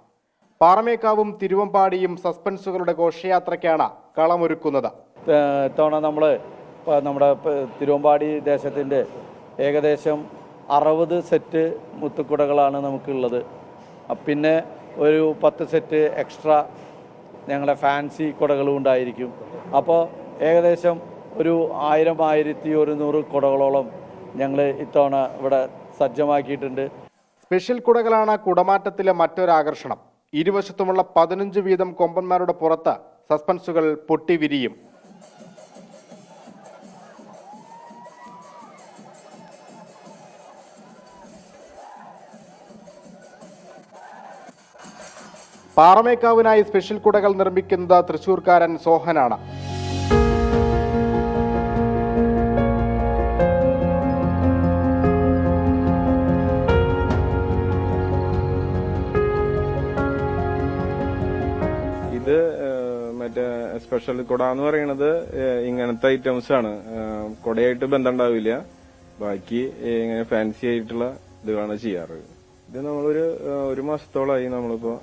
S11: പാറമേക്കാവും തിരുവമ്പാടിയും സസ്പെൻസുകളുടെ ഘോഷയാത്രയ്ക്കാണ് കളമൊരുക്കുന്നത്.
S12: ഇത്തവണ നമ്മുടെ തിരുവമ്പാടി ദേശത്തിൻ്റെ ഏകദേശം 60 സെറ്റ് മുത്തുക്കുടകളാണ് നമുക്കുള്ളത്. പിന്നെ ഒരു 10 സെറ്റ് എക്സ്ട്രാ ഞങ്ങളുടെ ഫാൻസി കുടകളും ഉണ്ടായിരിക്കും. അപ്പോൾ ഏകദേശം ഒരു 1000-1100 കുടകളോളം ഞങ്ങൾ ഇത്തവണ ഇവിടെ സജ്ജമാക്കിയിട്ടുണ്ട്.
S11: സ്പെഷ്യൽ കുടകളാണ് കുടമാറ്റത്തിലെ മറ്റൊരാകർഷണം. ഇരുവശത്തുമുള്ള 15 വീതം കൊമ്പന്മാരുടെ പുറത്ത് സസ്പെൻസുകൾ പൊട്ടിവിരിയും. പാറമേക്കാവിനായി സ്പെഷ്യൽ കുടകൾ നിർമ്മിക്കുന്നത് തൃശൂർക്കാരൻ സോഹനാണ്.
S13: ഇത് മറ്റേ സ്പെഷ്യൽ കുട എന്ന് പറയുന്നത് ഇങ്ങനത്തെ ഐറ്റംസ് ആണ്. കുടയായിട്ട് ബന്ധം ഉണ്ടാവില്ല. ബാക്കി ഇങ്ങനെ ഫാൻസി ആയിട്ടുള്ള ഇതാണ് ചെയ്യാറ്. ഇത് നമ്മളൊരു 1 മാസത്തോളമായി നമ്മളിപ്പോ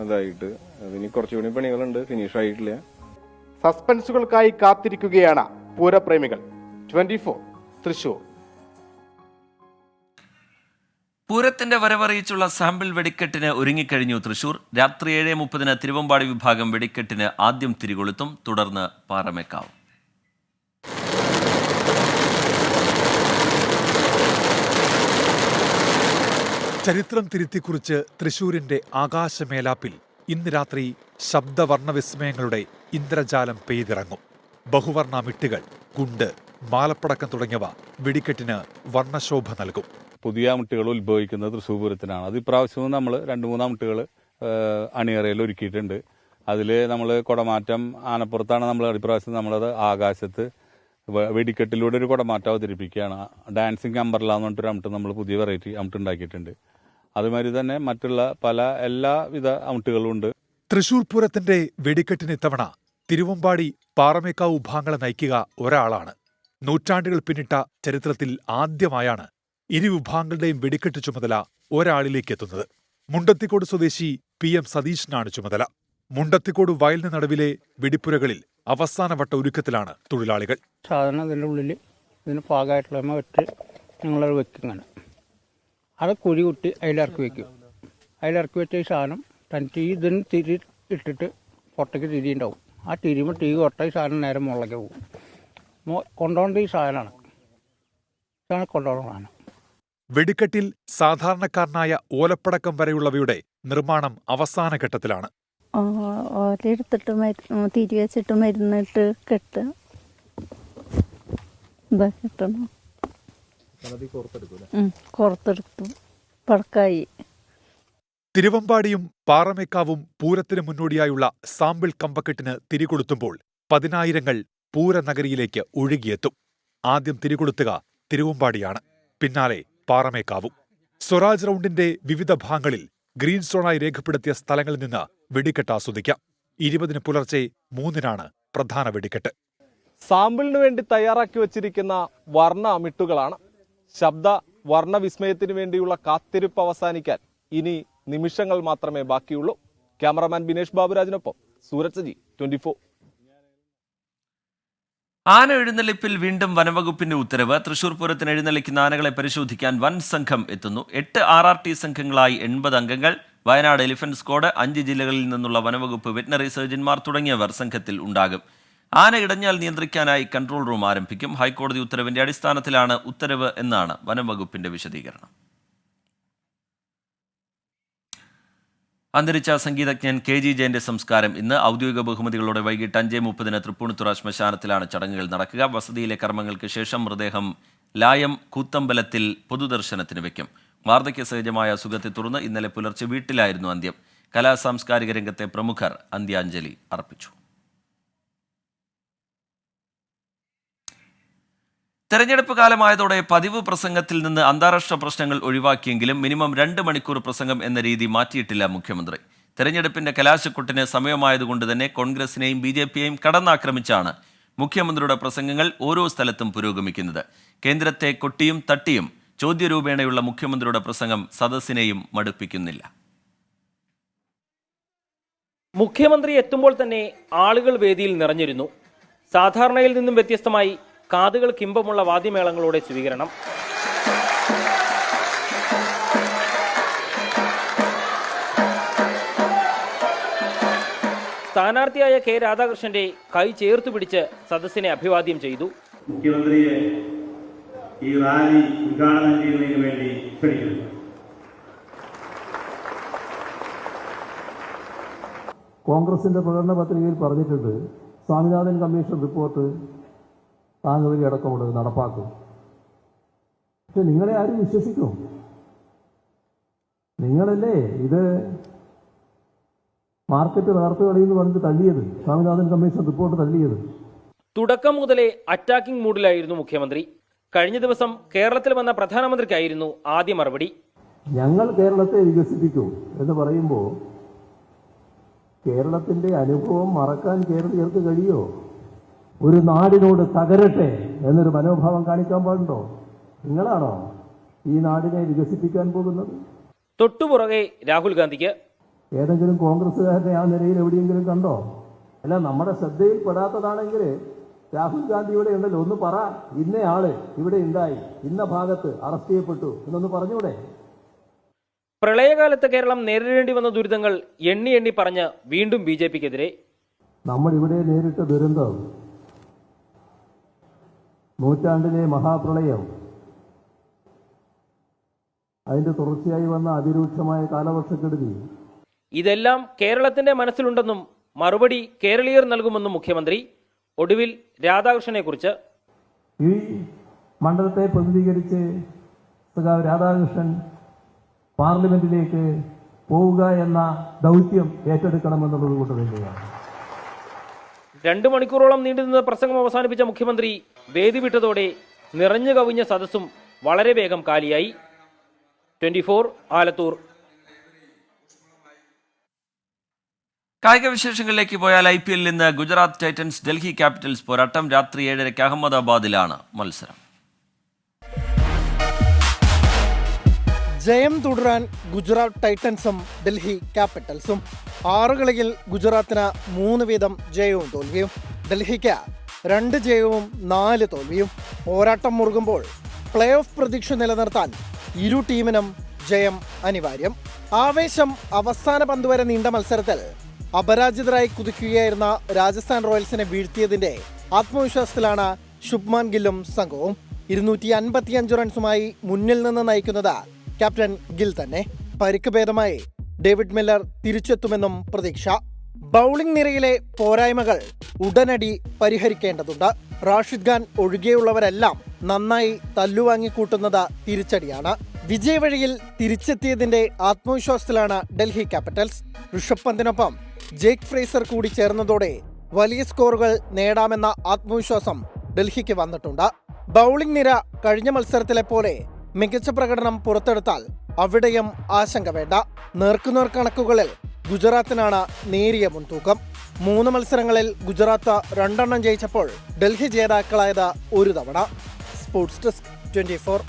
S13: അതായിട്ട്. അതിന് കുറച്ചുകൂടി പണികളുണ്ട്, ഫിനിഷ് ആയിട്ടില്ല.
S11: സസ്പെൻസുകൾക്കായി കാത്തിരിക്കുകയാണ് പൂരപ്രേമികൾ. 24 തൃശൂർ.
S1: പൂരത്തിന്റെ വരവറിയിച്ചുള്ള സാമ്പിൾ വെടിക്കെട്ടിന് ഒരുങ്ങിക്കഴിഞ്ഞു തൃശൂർ. രാത്രി 7:30 തിരുവമ്പാടി വിഭാഗം വെടിക്കെട്ടിന് ആദ്യം തിരികൊളുത്തും. തുടർന്ന് പാറമേക്കാവ്.
S9: ചരിത്രം തിരുത്തിക്കുറിച്ച് തൃശൂരിന്റെ ആകാശമേലാപ്പിൽ ഇന്ന് രാത്രി ശബ്ദവർണ്ണവിസ്മയങ്ങളുടെ ഇന്ദ്രജാലം പെയ്തിറങ്ങും. ബഹുവർണ്ണ മിട്ടുകൾ, കുണ്ട്, മാലപ്പടക്കം തുടങ്ങിയവ വെടിക്കെട്ടിന് വർണ്ണശോഭ നൽകും.
S14: പുതിയ മുട്ടുകൾ ഉത്ഭവിക്കുന്നത് തൃശ്ശൂർ പൂരത്തിനാണ്. അത് ഇപ്രാവശ്യവും നമ്മൾ 2-3 മുട്ടുകൾ അണിയറയിൽ ഒരുക്കിയിട്ടുണ്ട്. അതിൽ നമ്മൾ കുടമാറ്റം ആനപ്പുറത്താണ് നമ്മൾ ഇപ്രാവശ്യം നമ്മളത് ആകാശത്ത് വെടിക്കെട്ടിലൂടെ ഒരു കുടമാറ്റം അവതരിപ്പിക്കുകയാണ്. ഡാൻസിങ് അമ്പർല എന്ന് പറഞ്ഞിട്ടൊരു അമുട്ട് നമ്മൾ പുതിയ വെറൈറ്റി അമുട്ട് ഉണ്ടാക്കിയിട്ടുണ്ട്. അതുമാതിരി തന്നെ മറ്റുള്ള എല്ലാവിധ അമുട്ടുകളും ഉണ്ട്.
S9: തൃശൂർ പൂരത്തിന്റെ വെടിക്കെട്ടിന് ഇത്തവണ തിരുവമ്പാടി പാറമേക്കാവ് വിഭാഗങ്ങളെ നയിക്കുക ഒരാളാണ്. നൂറ്റാണ്ടുകൾ പിന്നിട്ട ചരിത്രത്തിൽ ആദ്യമായാണ് ഇരു വിഭാഗങ്ങളുടെയും വെടിക്കെട്ട് ചുമതല ഒരാളിലേക്ക് എത്തുന്നത്. മുണ്ടത്തിക്കോട് സ്വദേശി PM സതീഷിനാണ് ചുമതല. മുണ്ടത്തിക്കോട് വയലിന് നടുവിലെ വെടിപ്പുരകളിൽ അവസാനവട്ട ഒരുക്കത്തിലാണ് തൊഴിലാളികൾ.
S10: സാധനം അതിൻ്റെ ഉള്ളിൽ ഇതിന് പാകമായിട്ടുള്ള വെച്ച് ഞങ്ങളത് വെക്കും. ഇങ്ങനെ അത് കുഴി കുട്ടി അതിലിറക്കി വെക്കും. അതിലിറക്കി വെച്ച ഈ സാധനം തനിക്ക് ഇതിന് തിരി ഇട്ടിട്ട് പുറത്തേക്ക് തിരി ഉണ്ടാവും. ആ തിരിയുമ്പോൾ തീ കൊട്ട ഈ സാധനം നേരെ മുകളിലേക്ക് പോകും. കൊണ്ടുപോകേണ്ട ഈ സാധനമാണ്. ഇതാണ് കൊണ്ടുപോകുന്ന സാധനം.
S9: വെടിക്കെട്ടിൽ സാധാരണക്കാരനായ ഓലപ്പടക്കം വരെയുള്ളവയുടെ നിർമ്മാണം അവസാന ഘട്ടത്തിലാണ്.
S15: ഓലെടുത്തിട്ട് തിരി വെച്ചിട്ട് മരുന്നിട്ട് കെട്ടുക. പുറത്തെടുത്തു പടക്കായി.
S9: തിരുവമ്പാടിയും പാറമേക്കാവും പൂരത്തിന് മുന്നോടിയായുള്ള സാമ്പിൾ കമ്പക്കെട്ടിന് തിരികൊളുത്തുമ്പോൾ 10,000 പൂരനഗരിയിലേക്ക് ഒഴുകിയെത്തും. ആദ്യം തിരികൊളുത്തുക തിരുവമ്പാടിയാണ്, പിന്നാലെ പാറമേക്കാവും. സ്വരാജ് റൗണ്ടിന്റെ വിവിധ ഭാഗങ്ങളിൽ ഗ്രീൻ സോണായി രേഖപ്പെടുത്തിയ സ്ഥലങ്ങളിൽ നിന്ന് വെടിക്കെട്ട് ആസ്വദിക്കാം. 20 പുലർച്ചെ 3 പ്രധാന വെടിക്കെട്ട്.
S11: സാമ്പിളിന് വേണ്ടി തയ്യാറാക്കി വച്ചിരിക്കുന്ന വർണ്ണ അമിട്ടുകളാണ്. ശബ്ദ വർണ്ണവിസ്മയത്തിന് വേണ്ടിയുള്ള കാത്തിരിപ്പ് അവസാനിക്കാൻ ഇനി നിമിഷങ്ങൾ മാത്രമേ ബാക്കിയുള്ളൂ. ക്യാമറാമാൻ ബിനേഷ് ബാബുരാജിനൊപ്പം സൂരജ് സജി, 24.
S1: ആന എഴുന്നള്ളിപ്പിൽ വീണ്ടും വനംവകുപ്പിന്റെ ഉത്തരവ്. തൃശൂർ പൂരത്തിന് എഴുന്നള്ളിക്കുന്ന ആനകളെ പരിശോധിക്കാൻ വൻ സംഘം എത്തുന്നു. 8 RRT സംഘങ്ങളായി 80 അംഗങ്ങൾ. വയനാട്, എലിഫന്റ് സ്ക്വാഡ്, 5 ജില്ലകളിൽ നിന്നുള്ള വനംവകുപ്പ് വെറ്റിനറി സർജൻമാർ തുടങ്ങിയവർ സംഘത്തിൽ ഉണ്ടാകും. ആന ഇടഞ്ഞാൽ നിയന്ത്രിക്കാനായി കൺട്രോൾ റൂം ആരംഭിക്കും. ഹൈക്കോടതി ഉത്തരവിന്റെ അടിസ്ഥാനത്തിലാണ് ഉത്തരവ് എന്നാണ് വനംവകുപ്പിന്റെ വിശദീകരണം. അന്തരിച്ച സംഗീതജ്ഞൻ KG ജയന്റെ സംസ്കാരം ഇന്ന്. ഔദ്യോഗിക ബഹുമതികളോടെ വൈകിട്ട് 5:30 തൃപ്പൂണിത്തുറ ശ്മശാനത്തിലാണ് ചടങ്ങുകൾ നടക്കുക. വസതിയിലെ കർമ്മങ്ങൾക്ക് ശേഷം മൃതദേഹം ലായം കൂത്തമ്പലത്തിൽ പൊതുദർശനത്തിന് വയ്ക്കും. വാർദ്ധക്യ സഹജമായ അസുഖത്തെ തുടർന്ന് ഇന്നലെ പുലർച്ചെ വീട്ടിലായിരുന്നു അന്ത്യം. കലാ സാംസ്കാരിക രംഗത്തെ പ്രമുഖർ അന്ത്യാഞ്ജലി അർപ്പിച്ചു. തെരഞ്ഞെടുപ്പ് കാലമായതോടെ പതിവ് പ്രസംഗത്തിൽ നിന്ന് അന്താരാഷ്ട്ര പ്രശ്നങ്ങൾ ഒഴിവാക്കിയെങ്കിലും മിനിമം 2 മണിക്കൂർ പ്രസംഗം എന്ന രീതി മാറ്റിയിട്ടില്ല മുഖ്യമന്ത്രി. തെരഞ്ഞെടുപ്പിന്റെ കലാശക്കൊട്ടിന് സമയമായതുകൊണ്ട് തന്നെ കോൺഗ്രസിനെയും BJPയെയും കടന്നാക്രമിച്ചാണ് മുഖ്യമന്ത്രിയുടെ പ്രസംഗങ്ങൾ ഓരോ സ്ഥലത്തും പുരോഗമിക്കുന്നത്. കേന്ദ്രത്തെ കൊട്ടിയും തട്ടിയും ചോദ്യരൂപേണയുള്ള മുഖ്യമന്ത്രിയുടെ പ്രസംഗം സദസ്സിനെയും മടുപ്പിക്കുന്നില്ല.
S16: മുഖ്യമന്ത്രി എത്തുമ്പോൾ തന്നെ ആളുകൾ വേദിയിൽ നിറഞ്ഞിരുന്നു. സാധാരണയിൽ നിന്നും വ്യത്യസ്തമായി കാതുകൾ കിമ്പമുള്ള വാദ്യമേളങ്ങളോടെ സ്വീകരണം. സ്ഥാനാർത്ഥിയായ K. രാധാകൃഷ്ണന്റെ കൈ ചേർത്തു പിടിച്ച് സദസ്സിനെ അഭിവാദ്യം ചെയ്തു.
S17: മുഖ്യമന്ത്രിയെ ഈ റാലി ഉദ്ഘാടനം ചെയ്യുന്നതിന് വേണ്ടി ക്ഷണിക്കുന്നു.
S18: കോൺഗ്രസിന്റെ പ്രകടന പത്രികയിൽ പറഞ്ഞിട്ടുണ്ട്, സ്വാമിനാഥൻ കമ്മീഷൻ റിപ്പോർട്ട് താങ്കൾ അടക്കമുള്ളത് നടപ്പാക്കും. പക്ഷെ നിങ്ങളെ ആരും വിശ്വസിക്കും? നിങ്ങളല്ലേ ഇത് മാർക്കറ്റ് തകർത്തുകളി എന്ന് പറഞ്ഞിട്ട് തള്ളിയത്, സ്വാമിനാഥൻ കമ്മീഷൻ റിപ്പോർട്ട് തള്ളിയത്.
S16: തുടക്കം മുതലേ അറ്റാക്കിംഗ് മൂഡിലായിരുന്നു മുഖ്യമന്ത്രി. കഴിഞ്ഞ ദിവസം കേരളത്തിൽ വന്ന പ്രധാനമന്ത്രിക്കായിരുന്നു ആദ്യ മറുപടി.
S18: ഞങ്ങൾ കേരളത്തെ വികസിപ്പിക്കൂ എന്ന് പറയുമ്പോൾ കേരളത്തിന്റെ അനുഭവം മറക്കാൻ കേരളീയർക്ക് കഴിയോ? ഒരു നാടിനോട് തകരട്ടെ എന്നൊരു മനോഭാവം കാണിക്കാൻ പാടുണ്ടോ? നിങ്ങളാണോ ഈ നാടിനെ വികസിപ്പിക്കാൻ പോകുന്നത്?
S16: തൊട്ടുപുറകെ രാഹുൽ ഗാന്ധിക്ക്.
S18: ഏതെങ്കിലും കോൺഗ്രസ്സുകാരനെ ആ നിലയിൽ എവിടെയെങ്കിലും കണ്ടോ? അല്ല, നമ്മുടെ ശ്രദ്ധയിൽപ്പെടാത്തതാണെങ്കിൽ രാഹുൽ ഗാന്ധി ഇവിടെ ഉണ്ടല്ലോ, ഒന്ന് പറ, ഇന്നയാള് ഇവിടെ ഉണ്ടായി, ഇന്ന ഭാഗത്ത് അറസ്റ്റ് ചെയ്യപ്പെട്ടു എന്നൊന്ന് പറഞ്ഞൂടെ?
S16: പ്രളയകാലത്ത് കേരളം നേരിടേണ്ടി വന്ന ദുരിതങ്ങൾ എണ്ണി എണ്ണി പറഞ്ഞ് വീണ്ടും BJPക്കെതിരെ.
S18: നമ്മളിവിടെ നേരിട്ട ദുരന്തം, നൂറ്റാണ്ടിലെ മഹാപ്രളയം, അതിന്റെ തുടർച്ചയായി വന്ന അതിരൂക്ഷമായ കാലവർഷക്കെടുതി,
S16: ഇതെല്ലാം കേരളത്തിന്റെ മനസ്സിലുണ്ടെന്നും മറുപടി കേരളീയർ നൽകുമെന്നും മുഖ്യമന്ത്രി. ഒടുവിൽ രാധാകൃഷ്ണനെ കുറിച്ച്,
S18: ഈ മണ്ഡലത്തെ പ്രതിനിധീകരിച്ച് രാധാകൃഷ്ണൻ പാർലമെന്റിലേക്ക് പോവുക എന്ന ദൗത്യം ഏറ്റെടുക്കണമെന്നുള്ളത് കൊണ്ട് തന്നെയാണ്.
S16: 2 മണിക്കൂറോളം നീണ്ടുനിന്ന പ്രസംഗം അവസാനിപ്പിച്ച മുഖ്യമന്ത്രി വേദി വിട്ടതോടെ നിറഞ്ഞു കവിഞ്ഞ സദസ്സും വളരെ വേഗം കാലിയായി. 24 ആലത്തൂർ.
S1: കായിക വിശേഷങ്ങളിലേക്ക് പോയാൽ IPL ഇന്ന് ഗുജറാത്ത് ടൈറ്റൻസ് ഡൽഹി ക്യാപിറ്റൽസ് പോരാട്ടം. രാത്രി 7:30 അഹമ്മദാബാദിലാണ് മത്സരം.
S19: ജയം തുടരാൻ ഗുജറാത്ത് ടൈറ്റൻസും ഡൽഹി ക്യാപിറ്റൽസും. 6 കളിയിൽ ഗുജറാത്തിന് 3 വീതം ജയവും തോൽവിയും, ഡൽഹിക്ക് 2 ജയവും 4 തോൽവിയും. പോരാട്ടം മുറുകുമ്പോൾ പ്ലേ ഓഫ് പ്രതീക്ഷ നിലനിർത്താൻ ഇരു ടീമിനും ജയം അനിവാര്യം. ആവേശം അവസാന പന്ത് വരെ നീണ്ട മത്സരത്തിൽ അപരാജിതരായി കുതിക്കുകയായിരുന്ന രാജസ്ഥാൻ റോയൽസിനെ വീഴ്ത്തിയതിന്റെ ആത്മവിശ്വാസത്തിലാണ് ശുഭ്മാൻ ഗില്ലും സംഘവും. 255 റൺസുമായി മുന്നിൽ നിന്ന് നയിക്കുന്നത് ക്യാപ്റ്റൻ ഗിൽ തന്നെ. പരിക്ക് ഭേദമായി ഡേവിഡ് മില്ലർ തിരിച്ചെത്തുമെന്നും പ്രതീക്ഷ. ബൗളിംഗ് നിരയിലെ പോരായ്മകൾ ഉടനടി പരിഹരിക്കേണ്ടതുണ്ട്. റാഷിദ് ഖാൻ ഒഴികെയുള്ളവരെല്ലാം നന്നായി തല്ലുവാങ്ങിക്കൂട്ടുന്നത് തിരിച്ചടിയാണ്. വിജയവഴിയിൽ തിരിച്ചെത്തിയതിന്റെ ആത്മവിശ്വാസത്തിലാണ് ഡൽഹി ക്യാപിറ്റൽസ്. ഋഷഭ് പന്തിനൊപ്പം ജേക്ക് ഫ്രേസർ കൂടി ചേർന്നതോടെ വലിയ സ്കോറുകൾ നേടാമെന്ന ആത്മവിശ്വാസം ഡൽഹിക്ക് വന്നിട്ടുണ്ട്. ബൗളിംഗ് നിര കഴിഞ്ഞ മത്സരത്തിലെ പോലെ മികച്ച പ്രകടനം പുറത്തെടുത്താൽ അവിടെയും ആശങ്ക വേണ്ട. നേർക്കുനേർ കണക്കുകളിൽ ഗുജറാത്തിനാണ് നേരിയ മുൻതൂക്കം. 3 മത്സരങ്ങളിൽ ഗുജറാത്ത് 2 എണ്ണം ജയിച്ചപ്പോൾ ഡൽഹി ജേതാക്കളായത് 1 തവണ. Sports desk 24.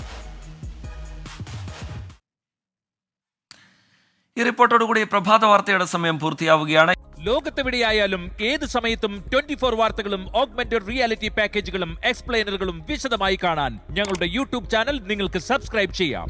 S1: ഈ റിപ്പോർട്ടോടുകൂടി പ്രഭാത വാർത്തയുടെ സമയം പൂർത്തിയാവുകയാണ്.
S20: ലോകത്തെവിടെയായാലും ഏത് സമയത്തും 24 വാർത്തകളും ഓഗ്മെന്റഡ് റിയാലിറ്റി പാക്കേജുകളും എക്സ്പ്ലെയിനറുകളും വിശദമായി കാണാൻ ഞങ്ങളുടെ യൂട്യൂബ് ചാനൽ നിങ്ങൾക്ക് സബ്സ്ക്രൈബ് ചെയ്യാം.